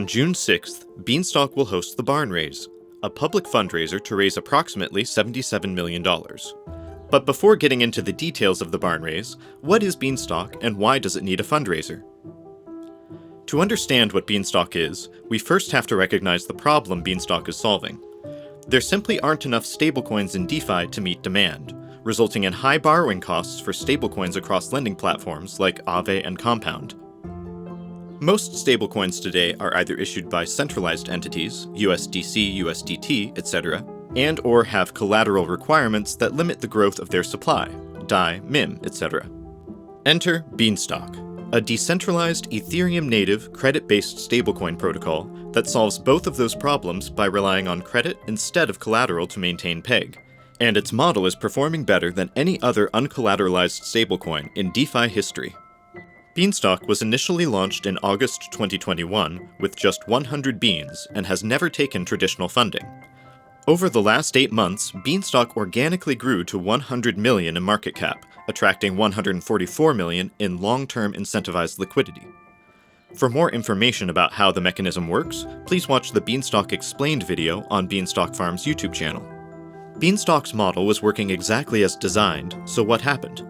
On June 6th, Beanstalk will host the Barn Raise, a public fundraiser to raise approximately $77 million. But before getting into the details of the Barn Raise, what is Beanstalk and why does it need a fundraiser? To understand what Beanstalk is, we first have to recognize the problem Beanstalk is solving. There simply aren't enough stablecoins in DeFi to meet demand, resulting in high borrowing costs for stablecoins across lending platforms like Aave and Compound. Most stablecoins today are either issued by centralized entities, USDC, USDT, etc., and or have collateral requirements that limit the growth of their supply, DAI, MIM, etc. Enter Beanstalk, a decentralized Ethereum-native credit-based stablecoin protocol that solves both of those problems by relying on credit instead of collateral to maintain peg. And its model is performing better than any other uncollateralized stablecoin in DeFi history. Beanstalk was initially launched in August 2021 with just 100 beans and has never taken traditional funding. Over the last 8 months, Beanstalk organically grew to $100 million in market cap, attracting $144 million in long-term incentivized liquidity. For more information about how the mechanism works, please watch the Beanstalk Explained video on Beanstalk Farm's YouTube channel. Beanstalk's model was working exactly as designed, so what happened?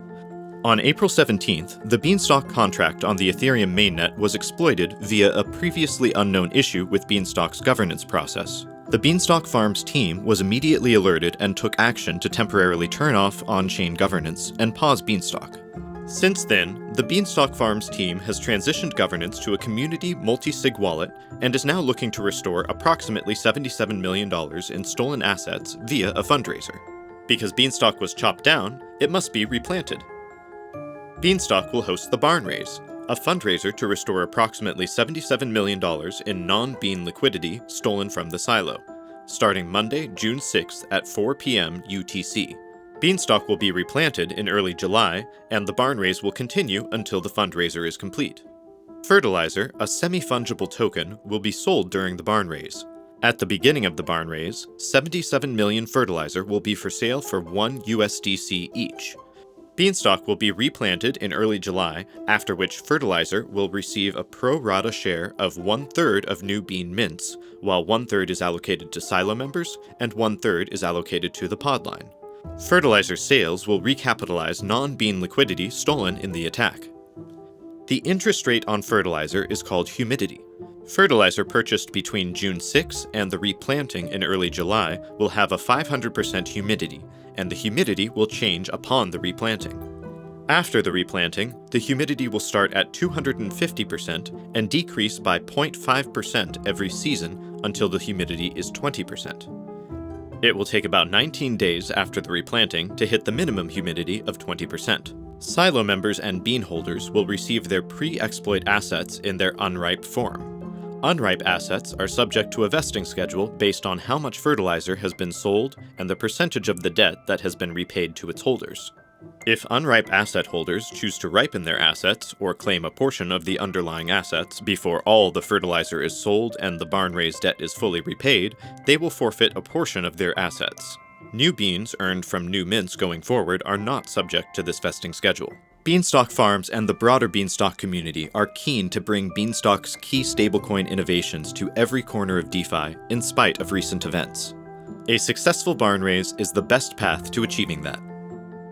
On April 17th, the Beanstalk contract on the Ethereum mainnet was exploited via a previously unknown issue with Beanstalk's governance process. The Beanstalk Farms team was immediately alerted and took action to temporarily turn off on-chain governance and pause Beanstalk. Since then, the Beanstalk Farms team has transitioned governance to a community multi-sig wallet and is now looking to restore approximately $77 million in stolen assets via a fundraiser. Because Beanstalk was chopped down, it must be replanted. Beanstalk will host the Barn Raise, a fundraiser to restore approximately $77 million in non-bean liquidity stolen from the silo, starting Monday, June 6th at 4 p.m. UTC. Beanstalk will be replanted in early July, and the Barn Raise will continue until the fundraiser is complete. Fertilizer, a semi-fungible token, will be sold during the Barn Raise. At the beginning of the Barn Raise, 77 million fertilizer will be for sale for 1 USDC each. Beanstalk will be replanted in early July, after which fertilizer will receive a pro rata share of 1/3 of new bean mints, while 1/3 is allocated to silo members and 1/3 is allocated to the pod line. Fertilizer sales will recapitalize non-bean liquidity stolen in the attack. The interest rate on fertilizer is called humidity. Fertilizer purchased between June 6 and the replanting in early July will have a 500% humidity, and the humidity will change upon the replanting. After the replanting, the humidity will start at 250% and decrease by 0.5% every season until the humidity is 20%. It will take about 19 days after the replanting to hit the minimum humidity of 20%. Silo members and bean holders will receive their pre-exploit assets in their unripe form. Unripe assets are subject to a vesting schedule based on how much fertilizer has been sold and the percentage of the debt that has been repaid to its holders. If unripe asset holders choose to ripen their assets or claim a portion of the underlying assets before all the fertilizer is sold and the Barn Raise debt is fully repaid, they will forfeit a portion of their assets. New beans earned from new mints going forward are not subject to this vesting schedule. Beanstalk Farms and the broader Beanstalk community are keen to bring Beanstalk's key stablecoin innovations to every corner of DeFi in spite of recent events. A successful Barn Raise is the best path to achieving that.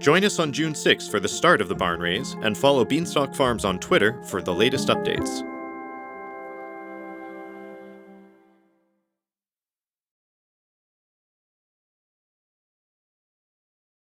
Join us on June 6 for the start of the Barn Raise and follow Beanstalk Farms on Twitter for the latest updates.